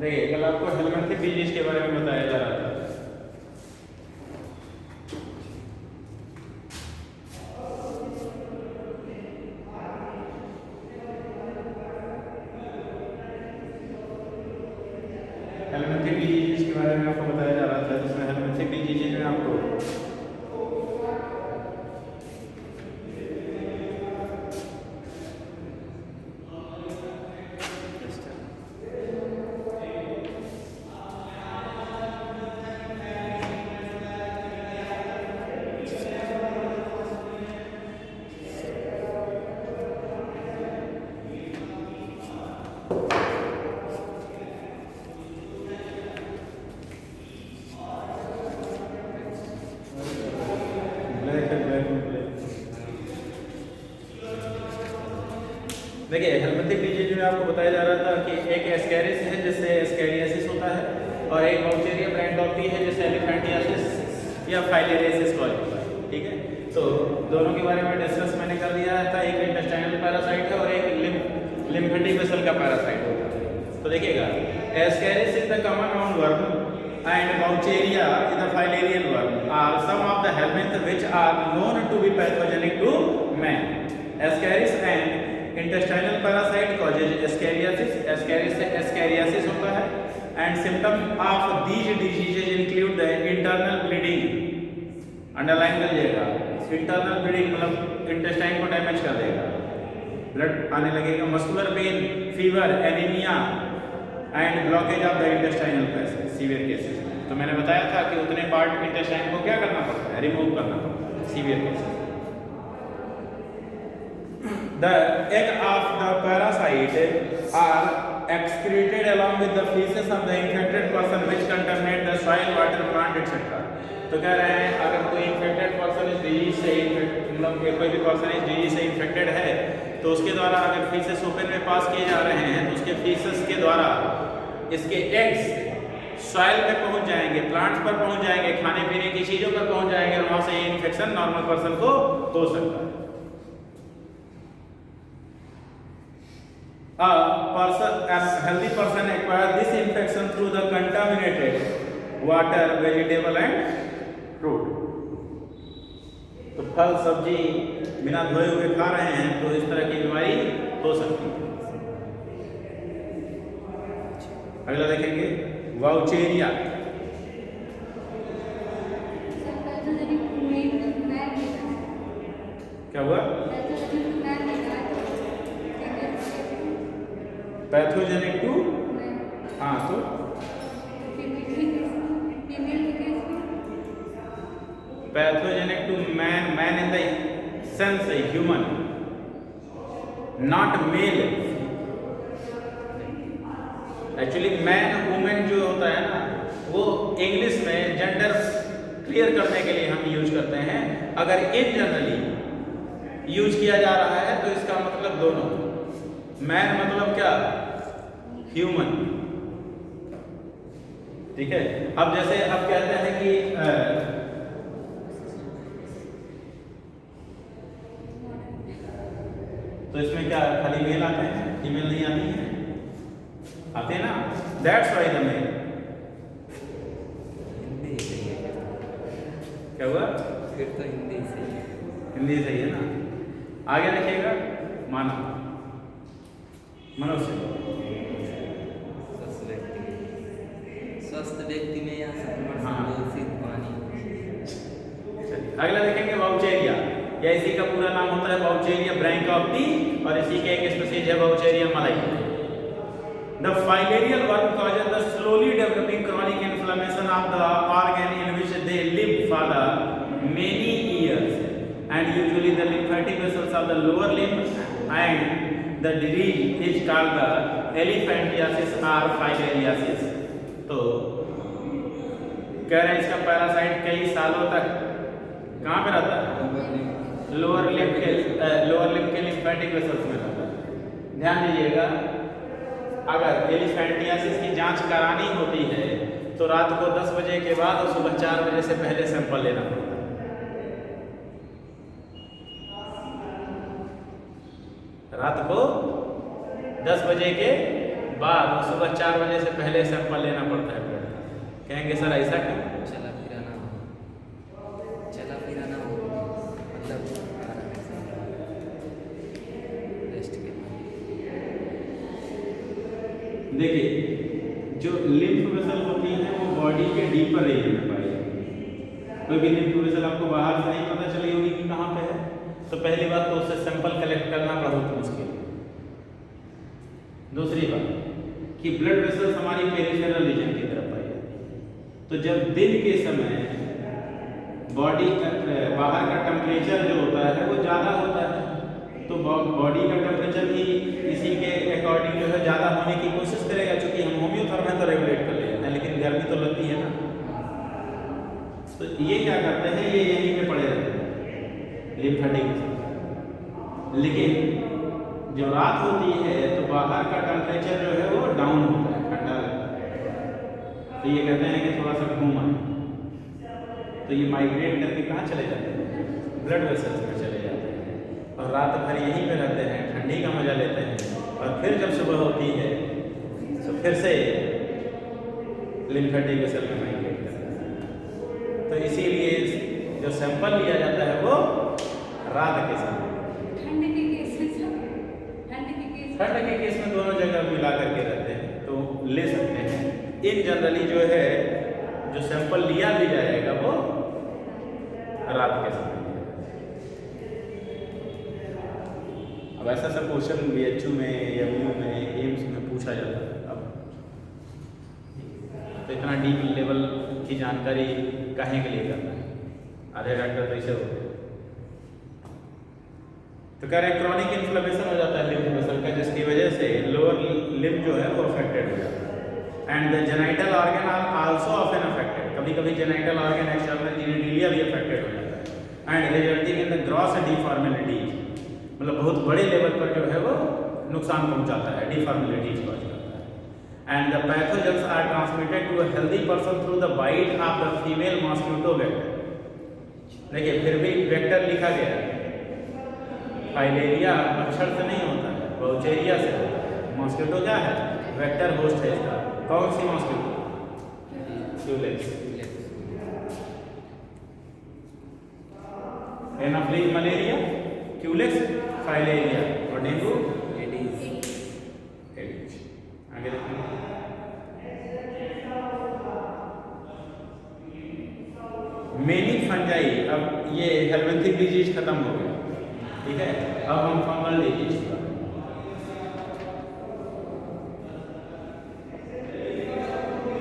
देखिए कल आपको हेलमेंथिक डिजीज के बारे में बताया जा रहा था। हेलमेंथिक डिजीज के बारे में आपको बताया जा रहा था, जिसमें हेलमेंथिक डिजीज में आपको देखिए हेलमेंथिक डिजीज में आपको बताया जा रहा था कि एक एस्कैरिस है जिससे एस्कैरियासिस होता है, और एक बाउचेरिया ब्रैंडॉर्फी है जिससे एलिफेंटियासिस या फाइलेरियासिस कॉज होता है। ठीक है, तो दोनों के बारे में डिस्कस मैंने कर दिया था। एक इंटेस्टाइनल पैरासाइट है और एक लिम्फेटिक वेसल का पैरासाइट होता है। तो देखिएगा, Ascaris is the common round worm and Boucheria is the filarial worm are some of the helminth which are known to be pathogenic to man. Ascaris and intestinal parasite causes ascariasis. Ascaris से ascariasis होता है, and symptom of these diseases include the internal bleeding. Underline करिएगा, internal bleeding मतलब intestine को damage कर देगा, blood आने लगेगा, muscular pain, fever, anaemia and blockage of the intestinal passage severe cases में। तो मैंने बताया था कि उतने पार्ट इंटेस्टाइन को क्या करना पड़ता है, रिमूव करना पड़ता है severe cases. The egg of the parasite are excreted along with the feces of the infected person which contaminate the soil, water, plant etc. तो कह रहे हैं अगर कोई इन्फेक्टेड पर्सन इस डिजीज से मतलब कोई भी पर्सन इस डिजीज से इन्फेक्टेड है तो उसके द्वारा अगर फीसेस ओपन में पास किए जा रहे हैं तो उसके फीसेस के द्वारा इसके एग्स सॉइल पे पहुंच जाएंगे, प्लांट्स पर पहुंच जाएंगे, खाने पीने की चीजों पर पहुंच जाएंगे, और वहां से ये इन्फेक्शन नॉर्मल पर्सन को हो सकता है। A healthy person acquires this infection through the contaminated water, vegetable and fruit. तो फल सब्जी बिना धोए हुए खा रहे हैं तो इस तरह की बीमारी हो सकती है। अगला देखेंगे वाउचेरिया। क्या हुआ? पैथोजेनिक टू, हाँ तो pathogenic to man, man in the sense human, not male. Actually man women जो होता है ना, वो इंग्लिश में जेंडर क्लियर करने के लिए हम यूज करते हैं। अगर इन जनरली यूज किया जा रहा है तो इसका मतलब दोनों, मैन मतलब क्या, ह्यूमन। ठीक है, अब जैसे अब कहते हैं कि तो इसमें क्या खाली मेल आते हैं, फीमेल नहीं आती है, आते हैं ना, दैट्स व्हाई द मेल। क्या हुआ? फिर तो हिंदी सही है, हिंदी सही है ना। आगे देखिएगा, मानव, मनुष्य, स्वस्थ व्यक्ति में या दूषित पानी। अगला देखेंगे वाउचेरिया, या इसी का पूरा नाम होता है वाउचेरिया ब्रैंकॉप्टी, और इसी के एक स्पीशीज है वाउचेरिया मलाई। The filarial worm causes the slowly developing chronic inflammation of the organ in which they live for the many years, and usually the lymphatic vessels of the lower limb, and the disease is called the elephantiasis or filariasis. तो कह रहे हैं इसका parasite कई सालों तक कहाँ पे रहता है? लोअर लिम्फ के लिम्फेटिक वेसल्स में रहता है। ध्यान दीजिएगा, अगर एलिफेंटियासिस की जांच करानी होती है तो रात को 10 बजे के बाद और सुबह 4 बजे से पहले सैंपल लेना पड़ता है। रात को 10 बजे के बाद और सुबह 4 बजे से पहले सैंपल लेना पड़ता है। कहेंगे सर ऐसा क्यों? चला फिरा ना हो मतलब रेस्ट के। देखिए, जो लिम्फ वेसल होती है वो बॉडी के डीपर एरिया में पाई जाती है। कोई भी लिम्फ वेसल आपको बाहर से नहीं पता चली होगी कि कहाँ पे है, तो पहली बात तो उससे सैंपल कलेक्ट करना बहुत मुश्किल है। दूसरी बात कि ब्लड वेसल्स हमारी पेरिफेरल रीजन की तरफ पाई जाती है। तो जब दिन के समय बॉडी बाहर का टेम्परेचर जो होता है वो ज़्यादा होता है, तो बॉडी का टेम्परेचर भी इसी के अकॉर्डिंग जो है ज़्यादा होने की कोशिश करेगा, क्योंकि हम होम्योथर्म तो रेगुलेट कर लेते हैं, लेकिन गर्मी तो लगती है ना। तो ये क्या करते हैं, ये यहीं पे पड़े रहते हैं लिम्फेटिक। लेकिन जब रात होती है तो बाहर का टेम्परेचर जो है वो डाउन होता है, ठंडा लगता है। तो ये कहते हैं कि थोड़ा सा घूम आए, तो ये माइग्रेट करके कहाँ चले जाते हैं? ब्लड वेसल्स में चले जाते हैं और रात भर यहीं पे रहते हैं, ठंडी का मजा लेते हैं, और फिर जब सुबह होती है तो फिर से लिम्फेटिक वेसल में माइग्रेट करते हैं। तो इसीलिए जो सैंपल लिया जाता है वो रात के समय। ठंड के केस में दोनों जगह मिला करके रहते हैं, तो ले सकते हैं। इन जनरली जो है जो सैंपल लिया भी जाएगा वो रात के समय। अब ऐसा सब क्वेश्चन BHU में, MU में, एम्स में पूछा जाता है। अब तो इतना डीप लेवल की जानकारी काहे के लिए करना है? आधे डॉक्टर तो ऐसे होते हैं। तो कह रहे हैं क्रॉनिक इन्फ्लेमेशन हो जाता है लिम्फ वेसल का, जिसकी वजह से लोअर लिम्फ जो है वो अफेक्टेड हो जाता है। And the genital organ are also often affected. कभी कभी जेनाइटल ऑर्गन एक्सटर्नल जेनिटलिया भी अफेक्टेड हो जाता है। And resulting in the gross deformities, मतलब बहुत बड़े लेवल पर जो है वो नुकसान पहुंचाता है, डिफॉर्मेलिटीज कॉज करता है। And the pathogens are transmitted to a healthy person through the bite of the female mosquito vector. देखिए, फिर भी वेक्टर लिखा गया है, फाइलेरिया मच्छर से नहीं होता है, वाउचेरिया से होता है। मॉस्किटो क्या है? वेक्टर होस्ट है इसका। कौन सी mosquito? Culex. Anopheles malaria, Culex filaria, और डेंगू एडिस। आगे देखते हैं। मेनी फंजाई, अब ये हेलमिंथिक डिजीज खत्म हो गया, ठीक है। अब हम फंगल डिजीज,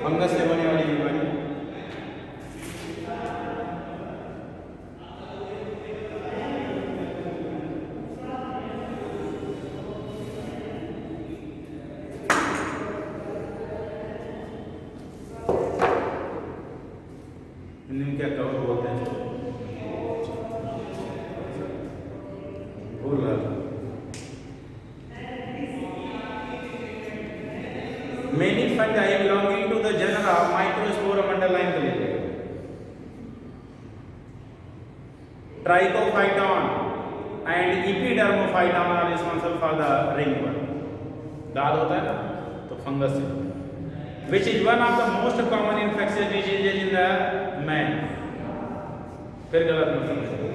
फंगस से होने वाली बीमारी। हिंदी में क्या कवर बोलते हैं? भूल रहा था। Many fungi belonging to the genera Microspora underline कर लीजिए। Trichophyton and Epidermophyton are responsible for the ringworm। दाद होता है ना, तो फंगस से। Which is one of the most common infectious diseases in the man। फिर गलत मत समझिए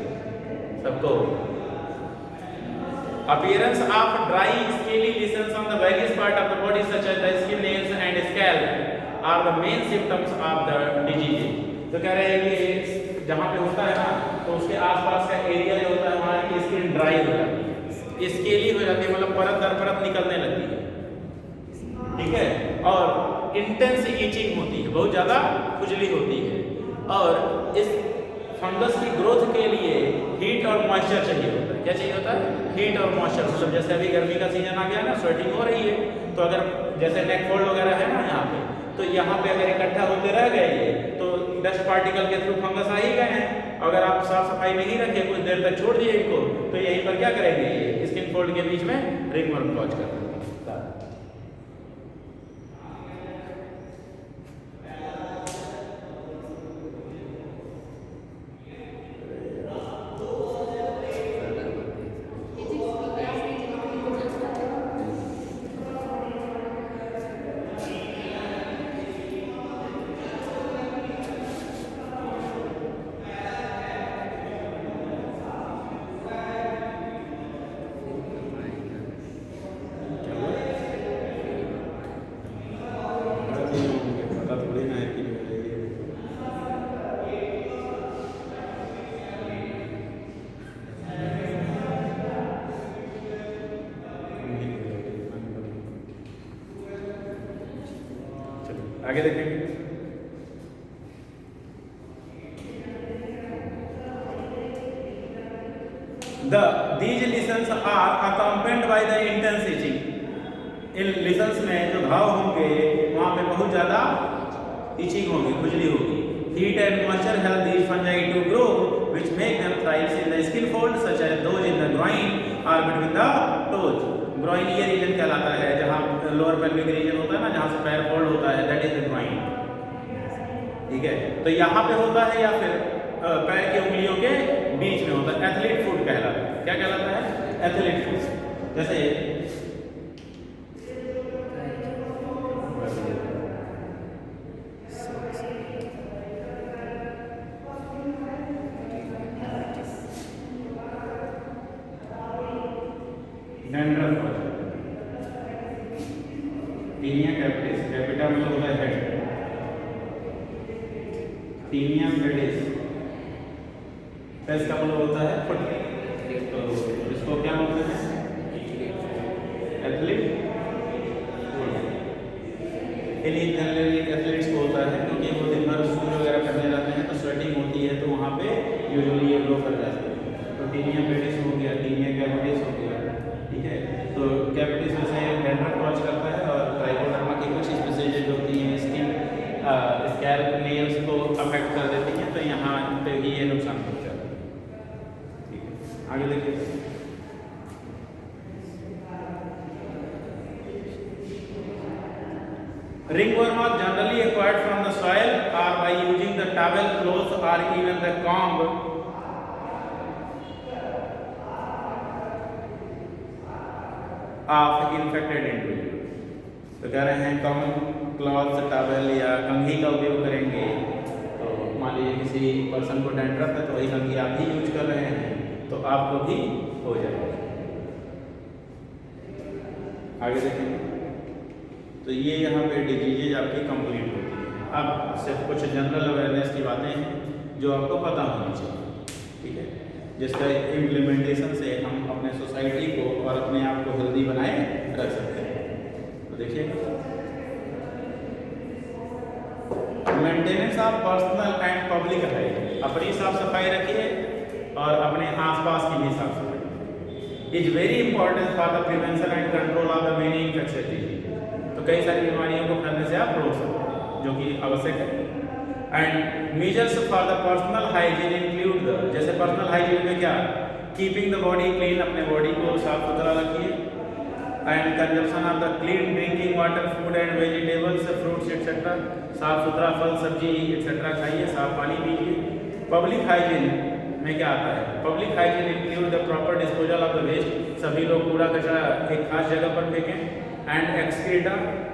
सबको। Appearance of dry scaly lesions on the various part of the body such as the skin, nails and scalp are the main symptoms of the disease। तो कह रहे हैं कि जहाँ पे होता है ना, तो उसके आसपास का एरिया जो होता है वहाँ की स्किन ड्राई हो जाती है, स्केली हो जाती है, मतलब परत दर परत निकलने लगती है, ठीक है। और इंटेंस ईचिंग होती है, बहुत ज़्यादा खुजली होती है। और इस फंगस की ग्रोथ के लिए हीट और मॉइस्चर चाहिए होता है। क्या चाहिए होता है? हीट और मॉइस्चर। मतलब जैसे अभी गर्मी का सीजन आ गया ना, स्वेटिंग हो रही है, तो अगर जैसे नेक फोल्ड वगैरह है ना यहाँ पे, तो यहाँ पे अगर इकट्ठा होते रह गए तो डस्ट पार्टिकल के थ्रू फंगस आ ही गए हैं। अगर आप साफ सफाई नहीं रखे, कुछ देर तक छोड़ दिए इनको, तो यहीं पर क्या करेंगे, ये स्किन फोल्ड के बीच में रिंगवर्म कॉज कर देंगे। पता थोड़ी ना है कि आगे देखेंगे। These lesions are accompanied by the intense itching. In lesions में जो घाव होंगे वहाँ पे बहुत ज़्यादा itching होगी, खुजली होगी। Heat and moisture help these fungi to grow, which make them thrive in the skin folds, such as those in the groin or between the toes. Groin ये रीजन कहलाता है जहाँ लोअर पेल्विक रीजन होता है ना, जहाँ से पैर फोल्ड होता है, दैट इज द ग्रोइन। ठीक है, तो यहाँ पे होता है या फिर पैर की उंगलियों के बीच में होता है। एथलीट फुट कहलाता है। क्या कहलाता है? Athlete foot. जैसे टीनिया कैपिटिस, कैपिटा मतलब होता है हेड, टीनिया पेडिस, पेस का मतलब होता है फुट। तो इसको क्या बोलते हैं? Athlete foot. जनरली एथलीट्स को होता है क्योंकि वो दिन भर शूज वगैरह पहने रहते हैं, तो स्वेटिंग होती है, तो वहाँ पे यूजुअली ये ग्लो कर जाते हैं। तो टीनिया पेडिस हो गया, टीनिया कैपिटिस हो गया। ठीक है, तो कैपिटिस वैसे डैंड्रफ कॉज करता है, और ट्राइकोडर्मा की कुछ स्पीशीज होती हैं स्किन स्कैल्प लेयर्स को अफेक्ट कर देती हैं, तो यहाँ पे भी ये नुकसान पहुँचाता है। ठीक है, आगे देखिए। Ringworm are generally acquired from the soil or by using the towel, cloth or even the comb of infected individual। तो कह रहे हैं कॉमन क्लॉथ, टॉवेल या कंघी का उपयोग करेंगे। तो मान लीजिए किसी पर्सन को डैंड्रफ है, तो वही कंघी आप ही यूज कर रहे हैं, तो आपको भी हो जाएगा। आगे देखेंगे। तो ये यहाँ पे डिजीजेज आपकी कंप्लीट होती है। अब सिर्फ कुछ जनरल अवेयरनेस की बातें हैं जो आपको पता होनी चाहिए। ठीक है, जिसका इम्प्लीमेंटेशन से हम अपने सोसाइटी को और अपने आप को हेल्दी बनाए रख सकते हैं। तो देखिए, maintenance of personal and public hygiene, अपनी साफ सफाई रखिए और अपने आसपास की भी साफ सफाई is very important for the prevention and control of the many infectious disease. तो कई सारी बीमारियों को फैलने से आप रोक सकते हैं, जो कि आवश्यक है। And measures for the personal hygiene include the, जैसे पर्सनल हाइजीन में क्या, कीपिंग द बॉडी क्लीन, अपने बॉडी को साफ सुथरा रखिए। And consumption of the clean drinking water, food and vegetables, fruits etcetera, साफ सुथरा फल सब्जी एक्सेट्रा खाइए, साफ पानी पीजिए। पब्लिक हाइजीन में क्या आता है? Public hygiene include the proper disposal of the waste, सभी लोग कूड़ा कचरा एक खास जगह पर फेंकें। And excreta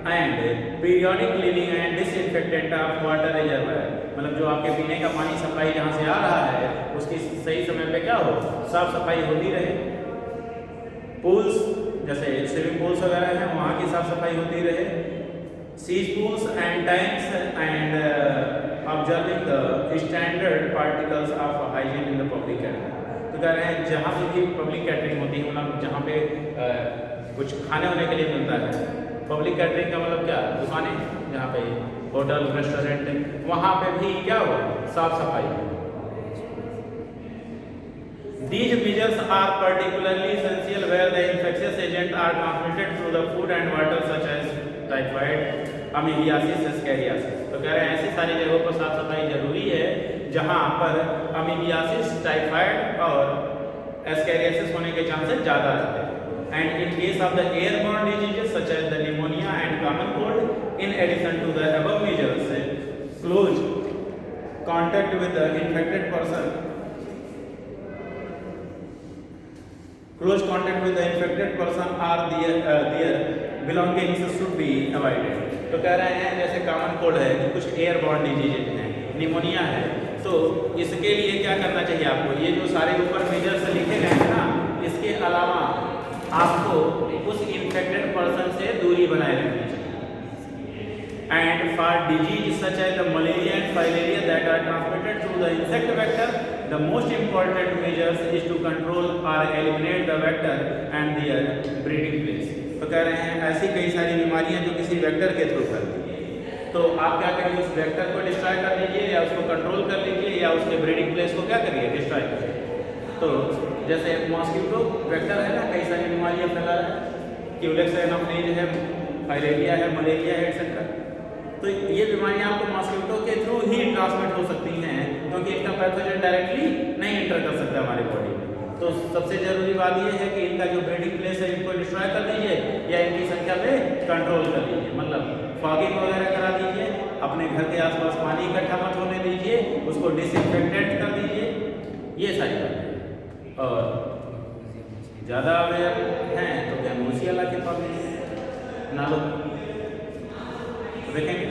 and periodic cleaning and disinfectant of water reservoir, मतलब जो आपके पीने का पानी सप्लाई जहाँ से आ रहा है उसकी सही समय पे क्या हो, साफ सफाई होती रहे। पूल्स जैसे स्विमिंग पूल्स वगैरह हैं, वहाँ की साफ सफाई होती रहे। Cesspools and tanks and observing the standard particles of hygiene in the public catering. तो कह रहे हैं जहाँ पे भी पब्लिक कैटरिंग होती है, मतलब जहाँ पे कुछ खाने होने के लिए मिलता है, पब्लिक कैटरिंग का मतलब क्या, दुकानें, जहाँ पे होटल रेस्टोरेंट, वहाँ पे भी क्या हो, साफ सफाई। These measures are particularly essential where the infectious agents are transmitted through the food and water such as typhoid, amoebiasis, schizophrenia। तो कह रहे हैं ऐसी सारी जगहों पर साफ सफाई जरूरी जहां पर अमीबियासिस, टाइफाइड और एस्कैरियासिस होने के चांसेस ज़्यादा रहते हैं। And in case of the airborne diseases such as the pneumonia and common cold, in addition to the above measures, close contact with the infected person, close contact with the infected person or their belongings should be avoided। तो कह रहे हैं जैसे common cold है, कुछ airborne disease हैं, pneumonia है, तो इसके लिए क्या करना चाहिए आपको? ये जो सारे ऊपर मेजर्स लिखे गए हैं ना, इसके अलावा आपको उस इन्फेक्टेड पर्सन से दूरी बनाए रखनी चाहिए। And for disease such as the malaria and filaria that are transmitted through the insect vector, the most important measures is to control or eliminate the vector and their breeding place। तो कह रहे हैं ऐसी कई सारी बीमारियां जो किसी वेक्टर के थ्रू फैलती हैं, तो आप क्या करिए, उस वेक्टर को डिस्ट्रॉय कर लीजिए या उसको कंट्रोल कर लीजिए या उसके ब्रीडिंग प्लेस को क्या करिए, डिस्ट्रॉय करिए। तो जैसे मॉस्किटो वेक्टर है ना, कई सारी बीमारियां फैला रहा है, क्यूलेक्स एनोफ्लीज है, फाइलेरिया है, मलेरिया है, एटसेट्रा। तो ये बीमारियां आपको मॉस्किटो के थ्रू ही ट्रांसमिट हो सकती हैं, क्योंकि इनका पैथोजन डायरेक्टली नहीं एंटर कर सकता हमारे बॉडी में। तो सबसे जरूरी बात ये है कि इनका जो ब्रीडिंग प्लेस है इनको डिस्ट्रॉय कर दीजिए या इनकी संख्या पे कंट्रोल कर लीजिए, मतलब फॉगिंग वगैरह करा दीजिए, अपने घर के आसपास पानी इकट्ठा मत होने दीजिए, उसको डिसइंफेक्टेंट कर दीजिए, ये सारी बातें। और ज़्यादा अवेयर हैं तो क्या मूसियाला के पास नालों देखेंगे।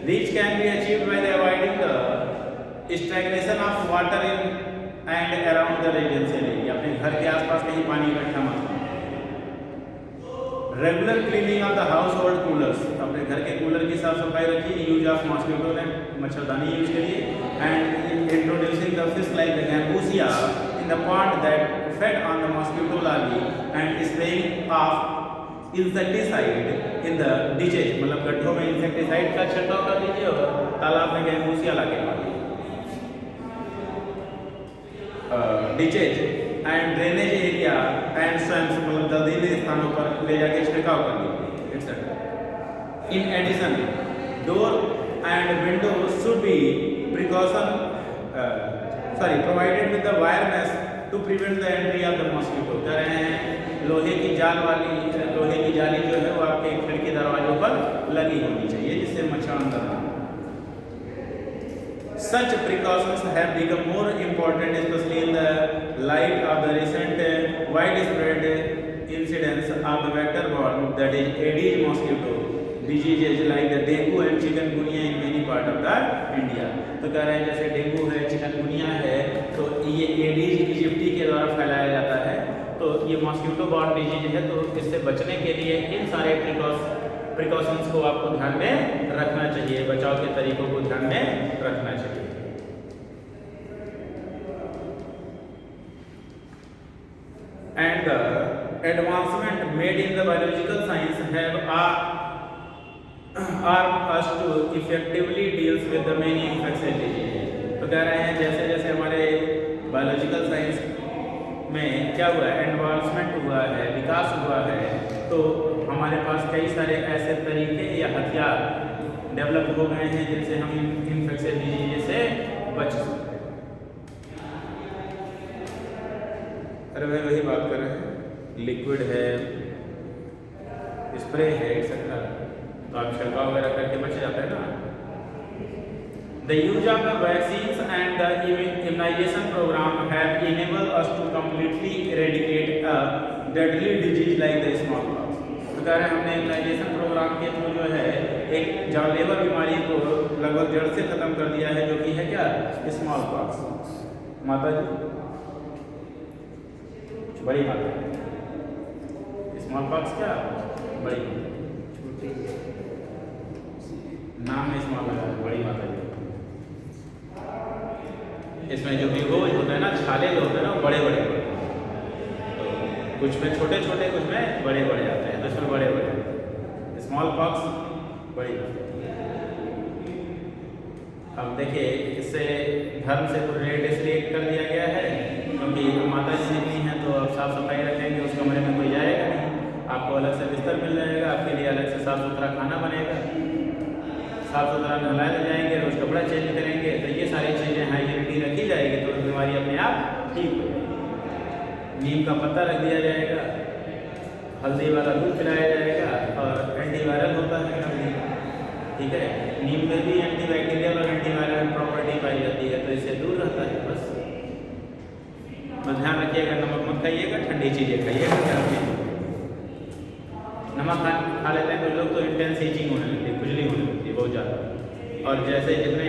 These can be achieved by avoiding the stagnation of water in and around the residential area। अपने घर के आसपास कहीं पानी इकट्ठा मत करें। Regular cleaning of the house hold coolers, अपने घर के कूलर की साफ सफाई रखिए। यूज ऑफ मॉस्किटो नेट, मच्छरदानी यूज करिए। And introducing the fish like the gambusia in the pond that fade on the mosquito larvae and spraying of insecticide in the डिचेज, मतलब गड्ढों में इंसेक्टिसाइड का छिड़काव कर दीजिए और तालाब में गैम्बूसिया ला के डालिए। Ditches and drainage area and swamps, मतलब दलदली स्थानों पर ले जाके छिड़काव कर दीजिए, etcetera. In addition door and window should be provided with the wire mesh to prevent the entry of the mosquito. कह रहे हैं लोहे की जाली जो है वो आपके खिड़की दरवाजों पर लगी होनी चाहिए, जिससे मच्छर अंदर ना। Such precautions have become more important, especially in the light of the recent widespread incidence of the vector-borne, that is Aedes mosquito diseases like the dengue and chikungunya in many part of the India। तो कह रहे हैं जैसे dengue है, chikungunya है, तो ये Aedes इजिप्टी के द्वारा फैलाया जाता है। तो ये मॉस्किटो बॉर्न डिजीज है, तो इससे बचने के लिए इन सारे प्रिकॉशंस को आपको ध्यान में रखना चाहिए, बचाव के तरीकों को ध्यान में रखना चाहिए। And the advancement made in the biological science have armed us to effectively deals with the many infectious diseases। तो कह रहे हैं जैसे जैसे हमारे बायोलॉजिकल साइंस में क्या हुआ है, एडवांसमेंट हुआ है, विकास हुआ है, तो हमारे पास कई सारे ऐसे तरीके या हथियार डेवलप हो गए हैं जिनसे हम इन्फेक्शियस डिजीज से बच सकते हैं। अरे भाई वही बात कर रहे हैं, लिक्विड है, स्प्रे है, एक्सेट्रा, तो आप छिड़काव वगैरह करके बच जाते हैं ना। The use of the vaccines and the immunization program have enabled us to completely eradicate a deadly disease like the smallpox। तो कह रहे हैं हमने इम्यूनाइजेशन प्रोग्राम के थ्रू जो है एक जानलेवा बीमारी को लगभग जड़ से खत्म कर दिया है, जो कि है क्या, स्मॉलपॉक्स। माता जी, बड़ी माता, स्मॉलपॉक्स क्या, बड़ी नाम में स्मॉल लगा है, बड़ी माता जी। इसमें जो बीगोज होता है ना, छाले जो होते हैं ना, बड़े बड़े होते हैं, तो कुछ में छोटे छोटे, कुछ में बड़े बड़े आते हैं, तो इसमें बड़े बड़े स्मॉल पॉक्स बड़ी। अब देखिए इससे धर्म से तो रिलेटेड इसलिए कर दिया गया है क्योंकि माता जी नहीं हैं, तो अब साफ सफाई रखेंगे, उस कमरे में कोई जाएगा नहीं, आपको अलग से बिस्तर मिल जाएगा, आपके लिए अलग से साफ सुथरा खाना बनेगा, साफ सुथरा नहलाए जाएंगे, रोज कपड़ा चेंज करेंगे, ठीक हो जाएगी। नीम का पत्ता रख दिया जाएगा, हल्दी वाला दूध पिलाया जाएगा और एंटीवायरल होता है हल्दी, ठीक है। नीम में भी एंटीबैक्टीरियल और एंटीवायरल प्रॉपर्टी पाई जाती है, तो इससे दूर रहता है बस। ध्यान रखिएगा, नमक मत खाइएगा, ठंडी चीज़ें खाइएगा। नमक खा लेते हैं कुछ लोग तो इंटेंस ईचिंग होने लगती है, खुजली होने लगती है बहुत ज़्यादा। और जैसे जितने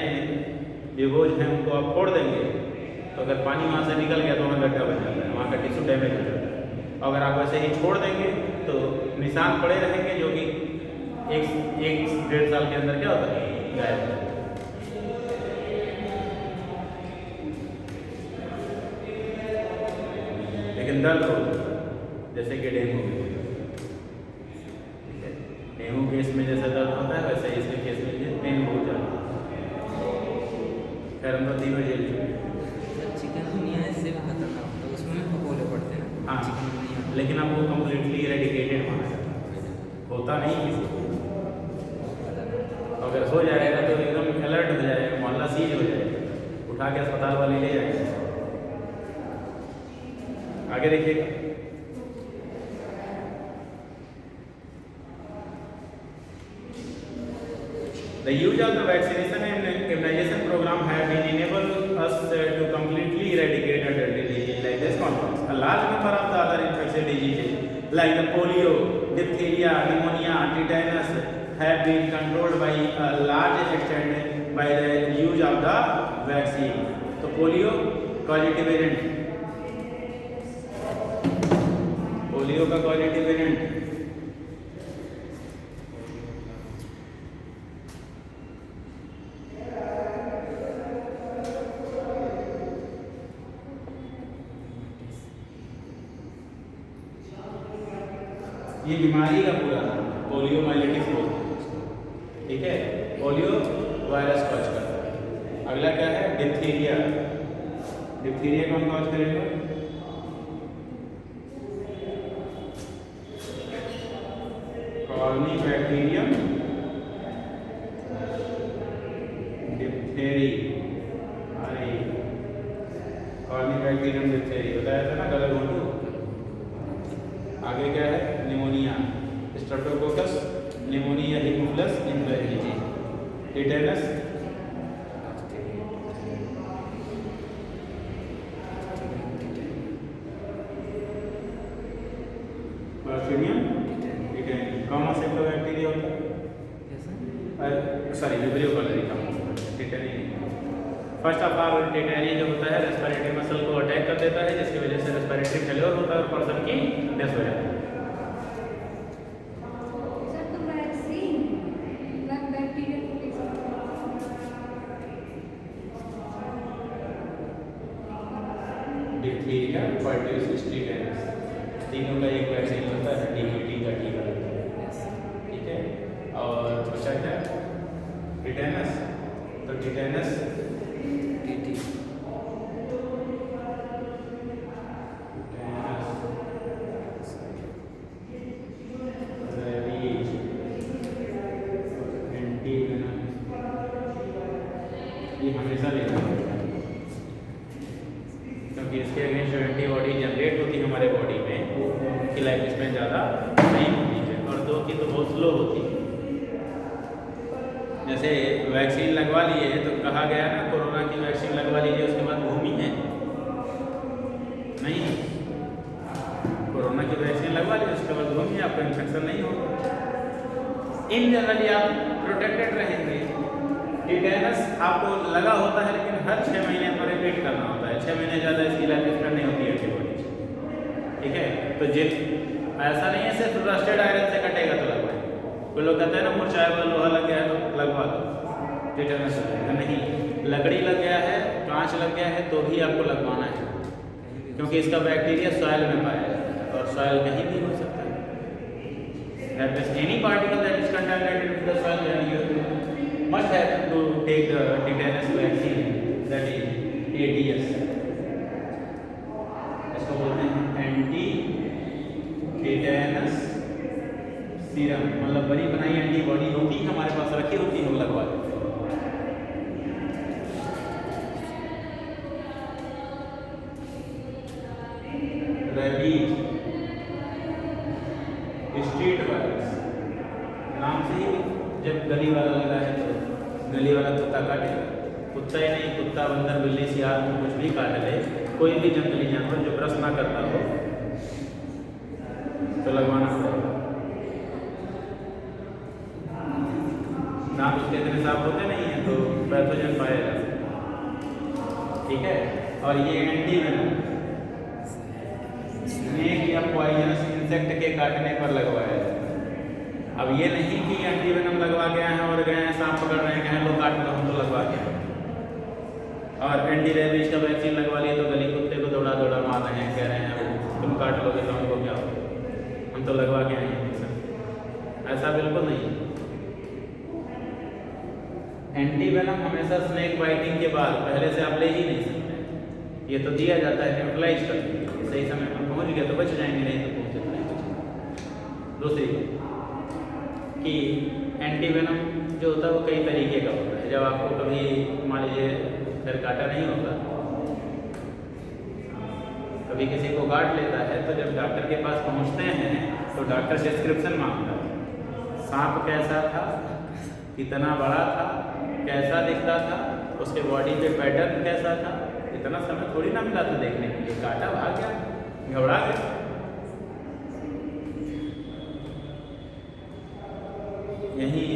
विभोज हैं उनको आप फोड़ देंगे तो अगर पानी वहाँ से निकल गया तो वहाँ गड्ढा बन जाता है, वहाँ का टिश्यू डैमेज हो जाता है। अगर आप वैसे ही छोड़ देंगे तो निशान पड़े रहेंगे, जो कि एक डेढ़ साल के अंदर क्या होता है, गायब हो जाता है। लेकिन दर्द हो जैसे कि डेंगू में, ठीक है। डेंगू केस में जैसा दर्द होता है वैसे इसके केस में पेन बहुत ज़्यादा। खैर हम तो 3 बजे चिकनगुनिया इससे भी खतरनाक होता है, उसमें फफोले पड़ते हैं। हाँ, चिकनगुनिया लेकिन अब वो कम्प्लीटली इरेडिकेटेड माना जाता है, होता नहीं किसी को। अगर हो जाएगा तो एकदम अलर्ट हो जाएगा, मोहल्ला सीज हो जाएगा, उठा के अस्पताल वाले ले जाएंगे। आगे देखिएगा, the use of the vaccination and immunization program have been enabled us to completely eradicate a deadly disease like this smallpox. A large number of the other infectious diseases like the polio, diphtheria, pneumonia, tetanus have been controlled by a large extent by the use of the vaccine. तो polio positive variant, polio का positive variant ये बीमारी का पूरा नाम polio माइलेटिस बोलते हैं, ठीक है। पोलियो वायरस कॉज करता है। अगला क्या है, डिप्थीरिया। डिप्थीरिया कौन कॉज करेगा, कॉर्निबैक्टीरियम डिप्थेरी। अरे कॉर्निबैक्टीरियम डिप्थेरी बताया था ना, गलत घोंटू। आगे क्या है, pneumonia, streptococcus pneumoniae, haemophilus influenzae, tetanus, clostridium tetani. Common septo bacteria होता है, sorry vibrio cholerae, tetani. First of all tetani जो होता है रेस्पिरेटरी मसल को अटैक कर देता है, जिसकी वजह से रेस्पिरेटरी फेलियर होता है और पर्सन की डेथ हो जाती है। डिप्थीरिया, परट्यूसिस, टिटेनस, तीनों का एक वैक्सीन होता है, DPT का टीका लगता है, ठीक है। और बचा क्या, टिटेनस। तो टिटेनस टीटी ये हमेशा लेना पड़ेगा, क्योंकि इसके अगेंस्ट जो एंटीबॉडी जनरेट होती है हमारे बॉडी में, उनकी लाइफ स्पैन ज़्यादा नहीं होती है, और 2 की तो बहुत स्लो होती है। जैसे वैक्सीन लगवा लिए तो कहा गया ना, कोरोना की वैक्सीन लगवा लीजिए उसके बाद भूमि है नहीं, कोरोना की वैक्सीन लगवा लीजिए उसके बाद भूमि, आपको इन्फेक्शन नहीं होगा। इन जनरली आप प्रोटेक्टेड रहेंगे। टिटेनस आपको लगा होता है, लेकिन हर 6 महीने पर रिपीट करना होता है, 6 महीने ज़्यादा इसकी लाइफ स्पैन नहीं होती है एंटीबॉडी, ठीक है। तो जिन ऐसा नहीं है सिर्फ रस्टेड आयरन से कटेगा तो लगवाएं। कोई लोग कहते हैं ना मुरझाया हुआ लोहा लग गया है तो लगवा दो, टिटेनस हो जाएगा। नहीं, लकड़ी लग गया है, कांच लग गया है तो भी आपको लगवाना है, क्योंकि इसका बैक्टीरिया सॉइल में पाया जाता है और सॉइल कहीं भी हो सकता है। Any particle that is contaminated with the soil, then you must have to take the tetanus vaccine, that is ATS। इसको बोलते हैं एंटी टिटेनस सीरम, मतलब बड़ी बनाई एंटीबॉडी होती है हमारे पास रखी होती है, हम लगवा देते हैं। रेबीज, स्ट्रीट वायरस, नाम से ही जब गली वाला लगा है तो गली वाला कुत्ता काटेगा। कुत्ता ही नहीं, कुत्ता, बंदर, बिल्ली, सियार को कुछ भी काट ले, कोई भी जंगली जानवर जो ब्रश ना करता हो तो लगवाना पड़ेगा। दांत उसके इतने साफ होते नहीं हैं तो पैथोजन पाया जा सकता, ठीक है। और ये एंटीवेनम स्नेक या पॉइजनस इंसेक्ट के काटने पर लगवाया जाता है। अब ये नहीं कि एंटीवेनम लगवा के आए हैं और गए हैं सांप पकड़ रहे हैं लो काट लो, हम तो लगवा के आए। और एंटी रेबीज का वैक्सीन लगवा लिए तो गली कुत्ते को दौड़ा दौड़ा मार रहे हैं, कह रहे हैं तुम काट लोगे तो हमको क्या होगा, हम तो लगवा के आए हैं। ऐसा बिल्कुल नहीं। एंटीवेनम हमेशा स्नेक बाइटिंग के बाद, पहले से आप ले ही नहीं सकते। ये तो दिया जाता है न्यूट्रलाइज कर, सही समय पर पहुंच गया तो बच जाएंगे, नहीं तो पहुंचे तो नहीं बचेंगे। दूसरी कि एंटीवेनम जो होता है वो कई तरीके का होता है। जब आपको कभी मान लीजिए सिर काटा नहीं होता, कभी किसी को काट लेता है तो जब डॉक्टर के पास पहुंचते हैं तो डॉक्टर डिस्क्रिप्शन मांगता है। सांप कैसा था, कितना बड़ा था, कैसा दिखता था, उसके बॉडी पे पैटर्न कैसा था। इतना समय थोड़ी ना मिला था देखने के लिए, काटा भाग गया, घबरा गया। यहीं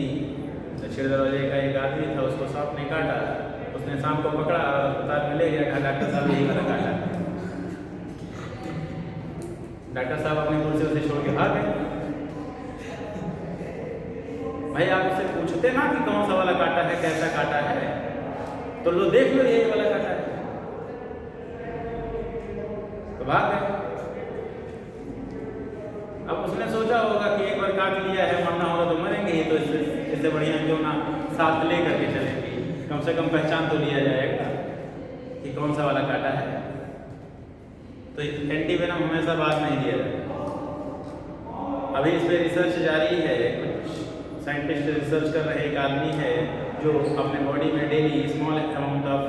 दक्षिण दरवाजे का एक आदमी था, उसको सांप ने काटा, उसने सांप को पकड़ा और अस्पताल में ले गया, कहा डॉक्टर साहब यही वाला काटा। डॉक्टर साहब अपनी कुर्सी उसे छोड़ के भाग गए। भाई आप उससे पूछते ना कि कौन सा वाला काटा है, कैसा काटा है, तो लो देख लो यही वाला काटा है, तो भाग गए। अब उसने सोचा होगा कि एक बार काट लिया है, मरना होगा तो मरेंगे ही, तो इससे बढ़िया क्यों ना साथ ले करके चलेंगे, कम से कम पहचान तो लिया जाएगा कि कौन सा वाला काटा है। तो एंटीवेनम हमेशा बाद नहीं दिया जाता। अभी इस पर रिसर्च जारी है, कुछ साइंटिस्ट रिसर्च कर रहे, एक आदमी है जो अपने बॉडी में daily small amount of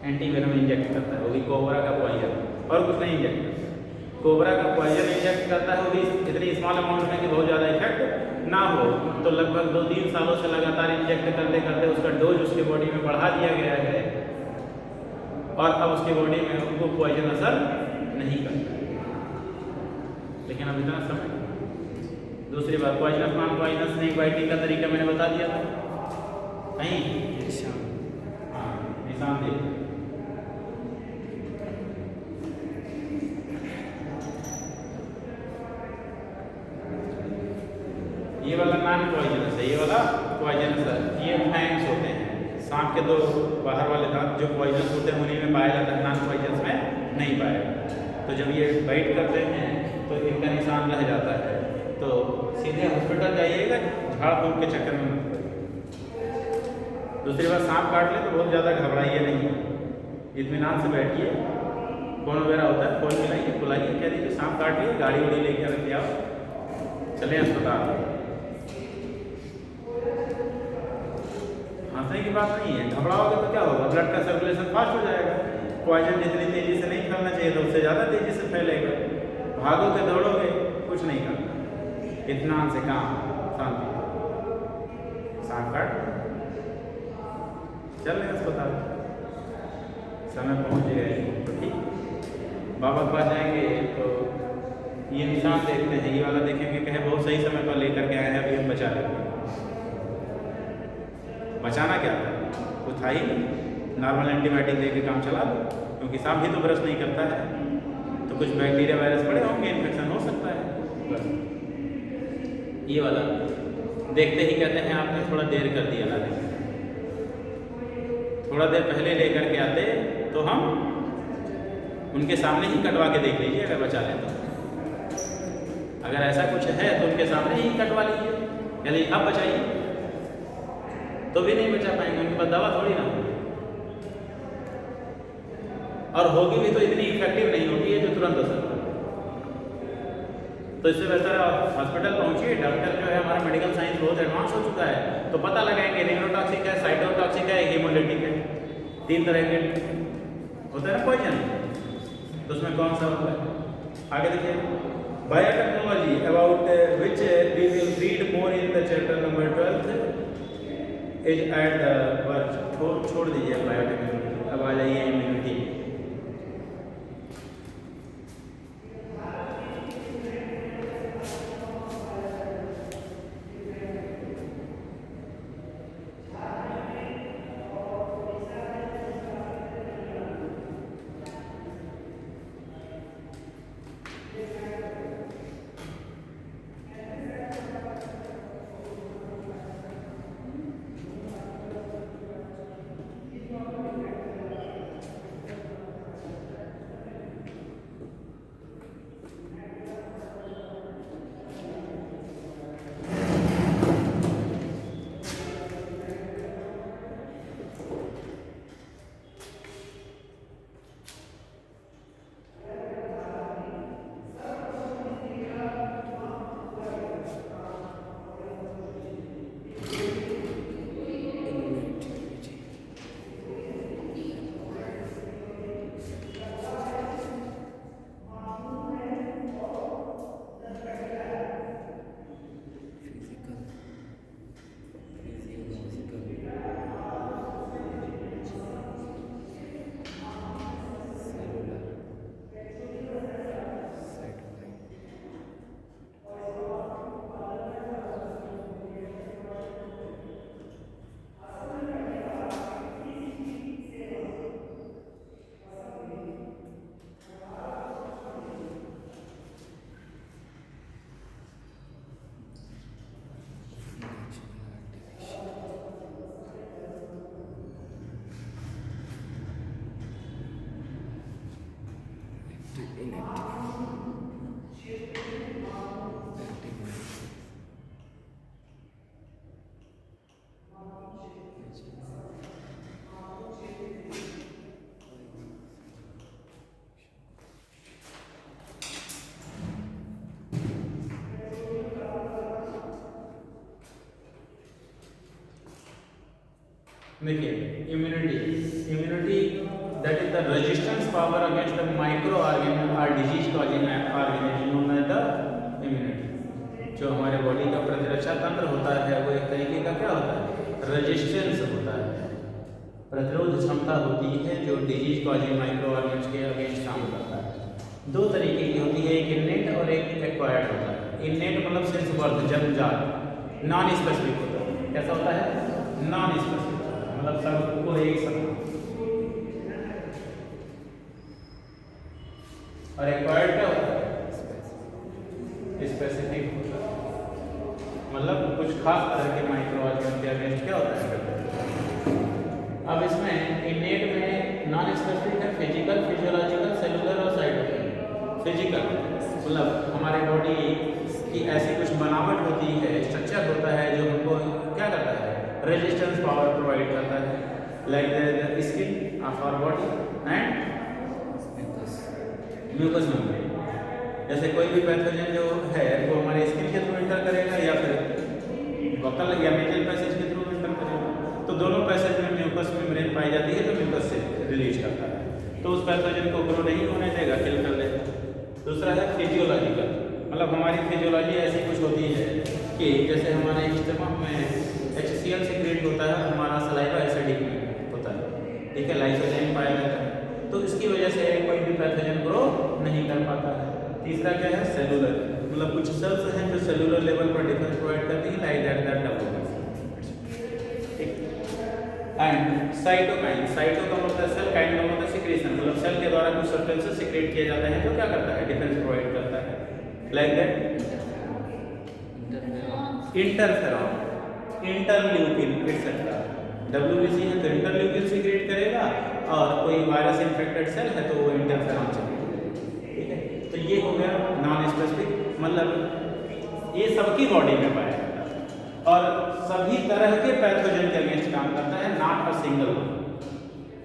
antivenom inject करता है, वो भी कोबरा का पॉइजन, और कुछ नहीं इंजेक्ट करता। कोबरा का पॉइजन इंजेक्ट करता है, वो भी इतनी स्मॉल अमाउंट में कि बहुत ज़्यादा इफेक्ट ना हो, तो लगभग 2-3 सालों से लगातार इंजेक्ट करते करते उसका डोज उसके बॉडी में बढ़ा दिया गया है और अब उसकी बॉडी में उनको पॉइजन असर नहीं करता। लेकिन अब इतना समय। दूसरी बात, poisonous non poisonous snake biting का तरीका मैंने बता दिया था, नहीं? हाँ, निशान देखिए। ये वाला नॉन पॉइजनस है, ये वाला पॉइजनस है। ये फैंग्स होते हैं, सांप के दो बाहर वाले दांत जो पॉइजनस होते हैं उन्हीं में पाया जाता है, नॉन पॉइजनस में नहीं पाया। तो जब ये बाइट करते हैं तो इनका निशान रह जाता है, तो सीधे हॉस्पिटल जाइएगा, झाड़ फूक के चक्कर में मत पड़िए। दूसरी बात, सांप काट ले तो बहुत ज़्यादा घबराइए नहीं, इत्मीनान से बैठिए। फोन वगैरह होता है, फोन मिलाइए, बुलाइए, कह दीजिए सांप काट लिए, गाड़ी वाड़ी लेके रख दिया, चले अस्पताल। हंसने की बात नहीं है, घबराओगे तो क्या होगा, ब्लड का सर्कुलेशन फास्ट हो जाएगा, पॉइजन जितनी तेजी से नहीं फैलना चाहिए तो उससे ज़्यादा तेजी से फैलेगा। भागोगे दौड़ोगे कुछ नहीं करना, इत्मीनान से काम, शांति। सांप काट चल रहे अस्पताल, समय पहुँच गए तो ठीक। बाबा के पास जाएंगे तो ये निशान देखते हैं, ये वाला देखेंगे, कहे बहुत सही समय पर लेकर के आए हैं, अभी हम बचा लेंगे। बचाना क्या था, कुछ था ही नहीं, नॉर्मल एंटीबायोटिक देके काम चला दो, क्योंकि सांप भी तो ब्रश नहीं करता है, तो कुछ बैक्टीरिया वायरस पड़े होंगे, इन्फेक्शन हो सकता है बस। ये वाला देखते ही कहते हैं आपने थोड़ा देर कर दिया लाने, थोड़ा देर पहले लेकर के आते तो हम उनके सामने ही कटवा के देख लीजिए, अगर बचा लें तो। अगर ऐसा कुछ है तो उनके सामने ही कटवा लीजिए, यानी अब बचाइए, तो भी नहीं बचा पाएंगे, उनके पास दवा थोड़ी ना होगी, और होगी भी तो इतनी इफेक्टिव नहीं होगी है जो तुरंत असर करे। तो इससे बेहतर हॉस्पिटल पहुंचिए, डॉक्टर जो है हमारा मेडिकल साइंस बहुत एडवांस हो चुका है, तो पता लगाएंगे न्यूरोटॉक्सिक है, साइटोटॉक्सिक है, हेमोलिटिक है, 3 तरह के होते हैं ना पॉइजन। तो उसमें कौन सा होता है? आगे देखिए, biotechnology about which we will read more in the chapter number 12 is at the word. छोड़ दीजिए बायोटेक्नोलॉजी, अब आ जाइए इम्यूनिटी। देखिए, immunity that is the resistance power against the micro organism और disease causing organism known as the immunity. जो हमारे body का प्रतिरक्षा तंत्र होता है वो एक तरीके का क्या होता है? रेजिस्टेंस होता है, प्रतिरोध क्षमता होती है जो डिजीज कॉजिंग माइक्रो ऑर्गेनिज्म के अगेंस्ट काम करता है। दो तरीके की होती है, एक इन्नेट और एक एक्वायर्ड होता है। इन्नेट मतलब सिंस बर्थ, जन्मजात। नॉन स्पेसिफिक होता है। कैसा होता है? नॉन स्पेसिफिक, मतलब सबको एक समान। और एक्वायर्ड क्या होता है? स्पेसिफिक होता है, मतलब कुछ खास तरह के माइक्रो ऑर्गेनिज्म के अगेंस्ट क्या होता है? अब इसमें इन्नेट में नॉन स्पेसिफिक है फिजिकल, फिजियोलॉजिकल, सेलुलर और साइटोकेमिकल। फिजिकल मतलब हमारे बॉडी की ऐसी कुछ बनावट होती है, स्ट्रक्चर होता है जो हमको क्या करता है? रेजिस्टेंस पावर प्रोवाइड करता है, like the skin of our body and mucus membrane. जैसे कोई भी पैथोजन जो है वो हमारे स्किन के थ्रू इंटर करेगा या फिर वोकल या नेजल पैसेज के थ्रू इंटर करेगा। तो दोनों पैसेज में म्यूकस मेम्ब्रेन पाई जाती है, तो म्यूकस से रिलीज करता है, तो उस पैथोजन को ग्रो नहीं होने देगा, किल कर देगा। दूसरा है फिजियोलॉजिकल, मतलब हमारी फिजियोलॉजी ऐसी कुछ होती है कि जैसे हमारे स्टमक में HCl सीक्रेट होता है, हमारा सलाइवा एसिडिक होता है, ठीक है, लाइसोजाइम पाया जाता है, तो इसकी वजह से कोई भी पैथोजन ग्रो नहीं कर पाता है। तीसरा क्या है? सेलुलर, मतलब कुछ सेल्स हैं जो सेलुलर लेवल पर डिफेंस प्रोवाइड करती है, like that development. And cytokine, cyto का मतलब है सेल, काइन का मतलब है सिक्रेशन, मतलब सेल के द्वारा कुछ सब्सटेंसेस सिक्रेट किए जाते हैं, तो क्या करता है? डिफेंस प्रोवाइड करता है, like that interferon, interleukin etcetera. WBC है तो इंटरल्यूकिन सीक्रेट करेगा, और कोई वायरस इन्फेक्टेड सेल है तो वो इंटरफेरॉन सीक्रेट करेगा, ठीक है। तो ये हो गया नॉन स्पेसिफिक, मतलब ये सबकी बॉडी में पाया जाता है और सभी तरह के पैथोजन के अगेंस्ट काम करता है, नॉट अ सिंगल वन।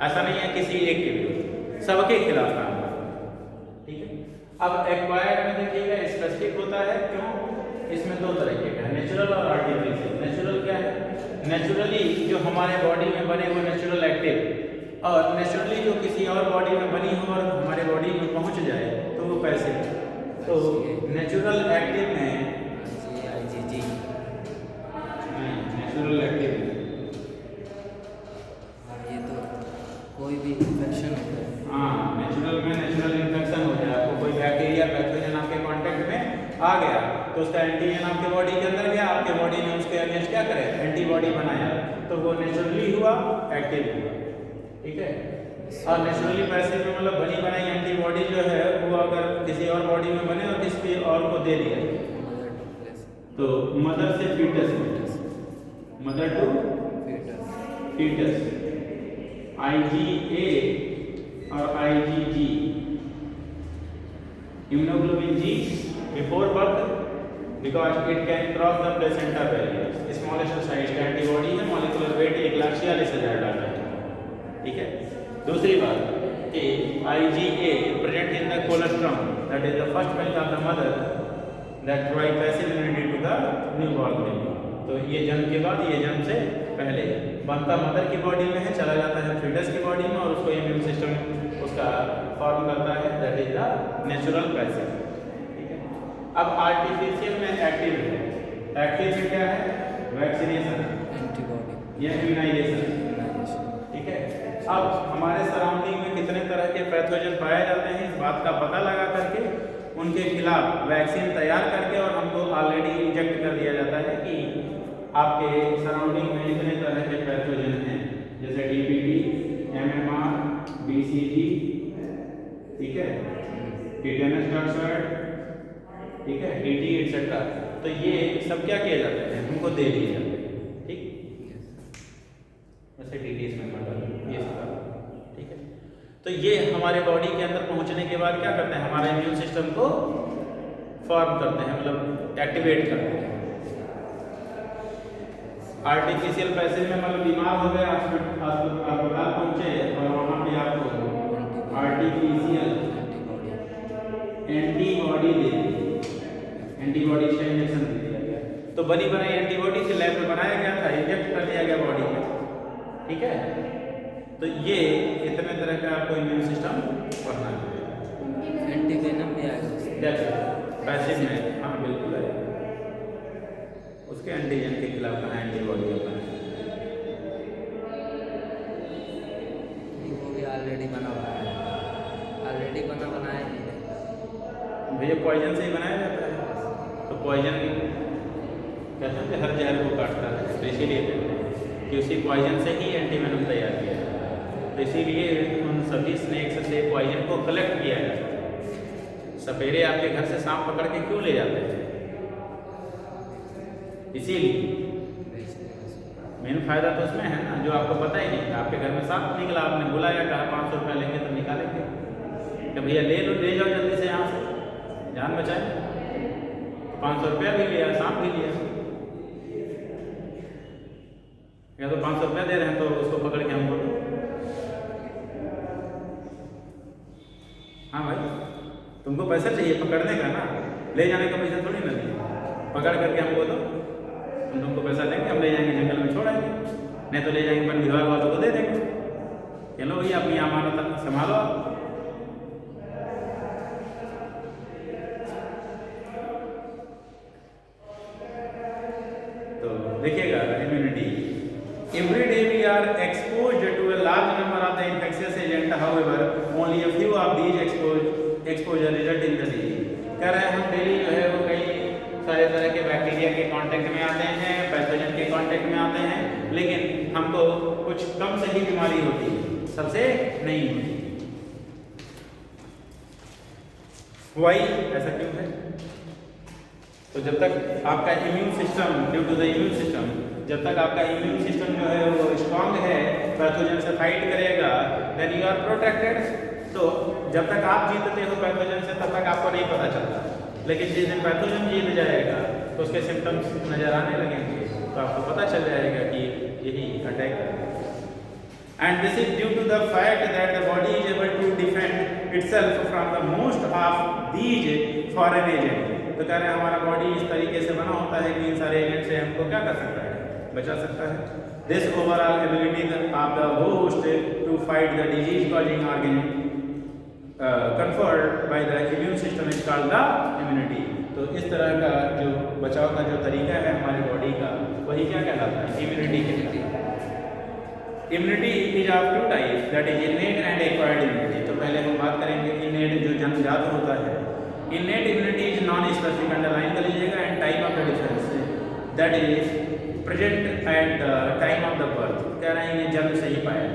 ऐसा नहीं है किसी एक के विरुद्ध, सबके खिलाफ काम करता है, ठीक है। अब एक्वायर्ड में देखिएगा स्पेसिफिक होता है, क्यों? इसमें दो तरीके का है, नेचुरल और आर्टिफिशियल। नेचुरल क्या है? नेचुरली जो हमारे बॉडी में बने हुए नेचुरल एक्टिव और नेचुरली जो किसी और बॉडी में बनी हो और हमारे बॉडी में पहुंच जाए तो वो पैसिव है। तो नेचुरल एक्टिव में IgG नेचुरल एक्टिव ये तो कोई भी इन्फेक्शन होता है। हाँ, नेचुरल में नेचुरल इन्फेक्शन हो जाए, आपको कोई बैक्टीरिया पैथोजन आपके कांटेक्ट में आ गया तो उसका एंटीजन आपके बॉडी के अंदर गया, आपके बॉडी ने उसके अगेंस्ट क्या करे, एंटीबॉडी बनाया, तो वो नेचुरली हुआ, एक्टिव हुआ। ठीक है। और नेचुरली पैसिव में मतलब बनी बनाई एंटीबॉडी जो है वो अगर किसी और बॉडी में बने और किसी और को दे दिया तो मदर से foetus, mother to foetus, IgA और IgG, immunoglobulin G before birth because it can cross the placenta barrier, smallest size का एंटीबॉडी है, मॉलिक्यूलर वेट 1,46,000 डालर है। ठीक है। दूसरी बात कि IgA present in the colostrum, that is the first milk of the mother that provide passive immunity to the newborn baby। तो ये जन्म के बाद, ये जन्म से पहले बनता मदर की बॉडी में है, चला जाता है फीटस की बॉडी में और उसको इम्यून सिस्टम उसका फॉर्म करता है, that is the natural passive. ठीक है। अब आर्टिफिशियल में एक्टिव है। एक्टिव में क्या है, वैक्सीनेशन, एंटीबॉडी या इम्यूनाइजेशन। ठीक है। अब हमारे सराउंडिंग में कितने तरह के पैथोजन पाए जाते हैं, इस बात का पता लगा करके उनके खिलाफ वैक्सीन तैयार करके और हमको ऑलरेडी इंजेक्ट कर दिया जाता है कि आपके सराउंडिंग में इतने तरह के पैथोजन हैं, जैसे DPT, MMR, BCG, ठीक है, टिटेनस टॉक्साइड, ठीक है, TT एटसेट्रा। तो ये सब क्या किए जाते हैं, हमको दे दिए जाते हैं। ठीक, वैसे TT इसमें मॉडल ये सब। ठीक है। तो ये हमारे बॉडी के अंदर पहुंचने के बाद क्या करते हैं, हमारे इम्यून सिस्टम को फॉर्म करते हैं, मतलब एक्टिवेट करते हैं। आर्टिफिशियल पैसिव में मतलब बीमार हो गए, अस्पताल पहुंचे और वहाँ पे आपको आर्टिफिशियल एंटीबॉडी दे दी, एंटीबॉडी से इंजेक्शन दे दिया गया। तो बनी बनाई एंटीबॉडी से लैब में बनाया गया था, इंजेक्ट कर दिया गया बॉडी में। ठीक है। तो ये इतने तरह का आपको इम्यून सिस्टम पढ़ना है। एंटीवेनम भी आएगा पैसिव में, हाँ बिल्कुल है, उसके एंटीजन के खिलाफ कहाँ एंटीबॉडी अपना है, वो भी ऑलरेडी बना बनाया है, ऑलरेडी बना बनाया है भैया, पॉइजन से ही बनाया जाता है। तो पॉइजन कहते हैं कि हर जहर को काटता है, तो इसीलिए कि उसी पॉइजन से ही एंटीवेनम तैयार किया है। तो इसीलिए उन सभी स्नेक्स से पॉइजन को कलेक्ट किया जाता है। सपेरे आपके घर से सांप पकड़ के क्यों ले जाते हैं, इसीलिए मेन फायदा तो उसमें है ना, जो आपको पता ही नहीं था, आपके घर में सांप निकला, आपने बुलाया, कहा 500 रुपये लेंगे तो निकालेंगे, तो भैया ले लो, ले जाओ जल्दी से यहाँ से, जान बचाए। 500 रुपया भी लिया, सांप भी लिया, या तो 500 रुपया दे रहे हैं तो उसको पकड़ के हमको दो। हाँ भाई, तुमको पैसा चाहिए पकड़ने का ना, ले जाने का पैसा थोड़ी ना दिए, पकड़ करके हमको दो, हम तुमको पैसा देंगे, हम ले जाएंगे जंगल में छोड़ेंगे, नहीं तो ले जाएंगे वन विभाग वालों को दे देंगे। चलो भैया अपनी अमानत संभालो। तो देखिएगा immunity, every day we are exposed to a large number of the infectious agent, however only a few of these exposure result in the disease. कह रहे हैं हम डेली जो है वो कई सारे तरह के बैक्टीरिया के कांटेक्ट में आते हैं, पैथोजन के कांटेक्ट में आते हैं, लेकिन हमको कुछ कम से ही बीमारी होती है, सबसे नहीं होती। वाई, ऐसा क्यों है? तो जब तक आपका immune system, due to the immune system, जब तक आपका इम्यून सिस्टम जो है वो स्ट्रांग है, पैथोजन से फाइट करेगा, देन यू आर प्रोटेक्टेड। तो जब तक आप जीतते हो पैथोजन से तब तक आपको नहीं पता चलता, लेकिन जिस दिन पैथोजन जीत जाएगा तो उसके सिम्टम्स नजर आने लगेंगे, तो आपको पता चल जाएगा कि यही अटैक है। And this is due to the fact that the body is able to defend itself from the most of these foreign agent. तो कह रहे हैं हमारा बॉडी इस तरीके से बना होता है कि इन सारे एजेंट से हमको क्या कर सकता है, बचा सकता है। This overall ability of the the host to fight the disease causing organ conferred by the immune system is called the immunity. तो इस तरह का जो बचाव का जो तरीका है हमारे बॉडी का, वही क्या कहलाता है? इम्यूनिटी कहलाता है। Immunity is of two type, that is innate and acquired immunity. तो पहले हम बात करेंगे इनेट जो जन्मजात होता है। Innate immunity is non specific, underline कर लीजिएगा, and type of the difference that is present at the time of the birth. कह रहे हैं ये जन्म से ही पाया।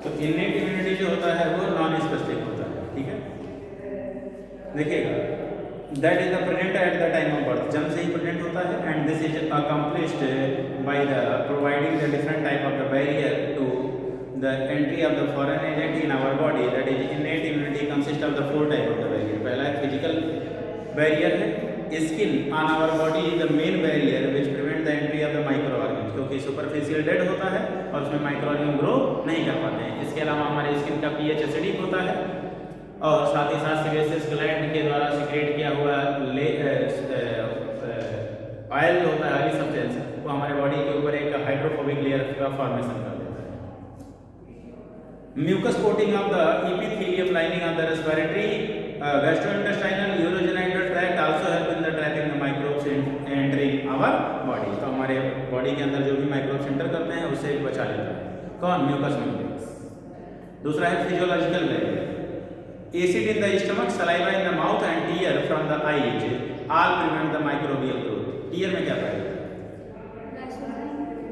तो इनेट इम्यूनिटी जो होता है वो नॉन स्पेसिफिक होता है, ठीक है। देखिएगा, that is the present at the time of birth, जन्म से ही प्रेजेंट होता है, and this is accomplished by the providing the different type of the barrier to the entry of the foreign agent in our body. That is innate immunity consist of the 4 type of the barrier. पहला है physical barrier है, skin on our body is the main barrier which prevent the entry of the micro organ, क्योंकि superficial dead होता है और उसमें micro organ grow नहीं कर पाते हैं। इसके अलावा हमारे स्किन का पीएच एसिडिक होता है, और साथ ही साथ सेबेसियस ग्लैंड के द्वारा सिक्रेट किया हुआ ऑयल होता है, ऑयली सब्सटेंस, वो हमारे बॉडी के ऊपर एक हाइड्रोफोबिक लेयर का फॉर्मेशन कर देता है। Mucus coating of the epithelium lining of the respiratory gastrointestinal urogenital tract also help in the trapping the microbes entering our body. तो हमारे बॉडी के अंदर जो भी माइक्रोब्स एंटर करते हैं उससे बचा लेता है। कौन? Mucus membrane. दूसरा है physiological barrier, acid in the stomach, saliva in the mouth and tear from the eyes all prevent the microbial growth. Tear में क्या पाया जाता है?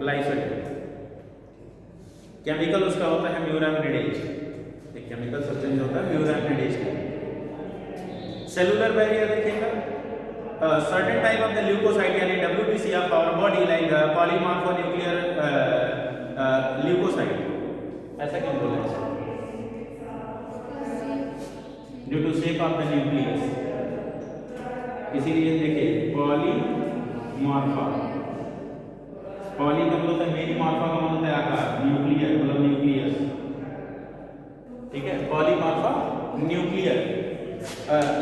लाइसोजाइम। केमिकल उसका होता है म्यूरामिनिडेज, एक केमिकल सब्सटेंस होता है म्यूरामिनिडेज। सेलुलर बैरियर देखिएगा, certain type of the leucocyte यानी WBC of our body like polymorphonuclear leucocyte. ऐसा क्यों बोला है? Due to shape of the nucleus, इसीलिए देखिए पॉलीमॉर्फा, पॉली का मतलब है मेन, मॉर्फा का मतलब है आकार, न्यूक्लियर मतलब न्यूक्लियस, ठीक है। पॉलीमॉर्फा न्यूक्लियर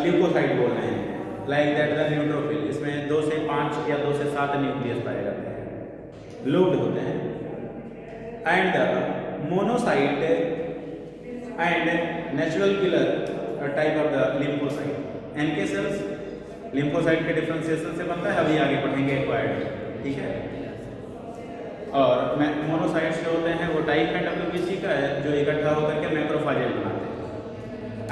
ल्यूकोसाइट बोल रहे हैं, लाइक दैट द न्यूट्रोफिल। इसमें 2 से 5 या 2 से 7 न्यूक्लियस पाए जाते हैं, लूप्ड होते हैं। And the monocyte and natural killer type of the lymphocyte. NK cells lymphocyte के डिफरेंशिएशन से बनता है, अभी आगे पढ़ेंगे एक्वायर्ड, ठीक है। और मोनोसाइट्स जो होते हैं वो टाइप है WBC का है, जो इकट्ठा होकर के मैक्रोफाजेज बनाते हैं।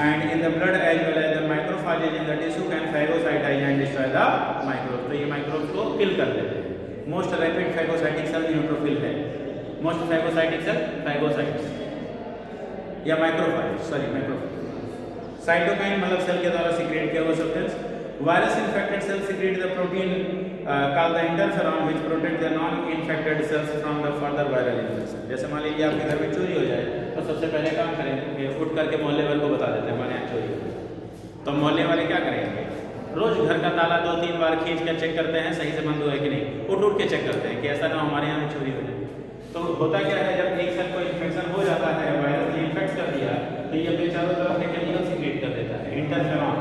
And in the blood as well as the microphages in the tissue can phagocyte destroy the microbes. तो ये माइक्रोब्स को किल कर देते हैं। Most rapid phagocytic cell neutrophil है। मोस्ट फैगोसाइटिक सेल फैगोसाइट्स या माइक्रोफाइट्स, सॉरी माइक्रोफाइट्स। साइटोकाइन मतलब cell के द्वारा सीक्रेट किया हुआ substance. Virus infected cell secrete the protein called the interferon which protect the non infected cells from the further viral infection. जैसे मान लीजिए आपके घर में चोरी हो जाए तो सबसे पहले काम करेंगे, उठ करके मोहल्ले वाले को बता देते हैं हमारे यहाँ चोरी हो गई। तो मोहल्ले वाले क्या करेंगे, रोज घर का ताला 2-3 बार खींच कर चेक करते हैं सही से बंद हुआ है कि नहीं, उठ के चेक करते हैं कि ऐसा ना हमारे यहाँ में चोरी हो जाए। तो होता क्या है, जब एक सेल को इन्फेक्शन हो जाता है, वायरस ने इन्फेक्ट कर दिया तो ये अपने चारों तरफ से केमिकल सीक्रेट कर देता है, इंटरफेरॉन।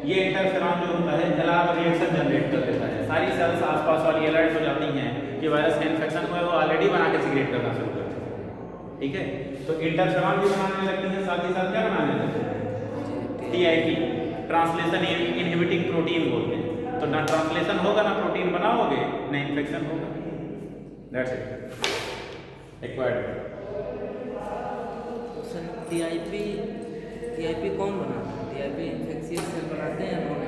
ये इंटरफेरॉन जो होता है अलार्म रिएक्शन जनरेट कर देता है। सारी सेल्स आसपास वाली अलर्ट हो जाती हैं कि वायरस का इन्फेक्शन हुआ है, वो ऑलरेडी बना के सीक्रेट करना शुरू कर देते हैं। ठीक है, तो इंटरफेरॉन भी बनाने लगती है, साथ ही साथ क्या बनाने लगते हैं, TIP, ट्रांसलेशन इनहिबिटिंग प्रोटीन बोलते हैं। तो ना ट्रांसलेशन होगा ना प्रोटीन बनाओगे ना इन्फेक्शन होगा। That's it, acquired. Sir TIP कौन बनाता है? TIP इन्फेक्शियस सेल बनाते हैं या नॉन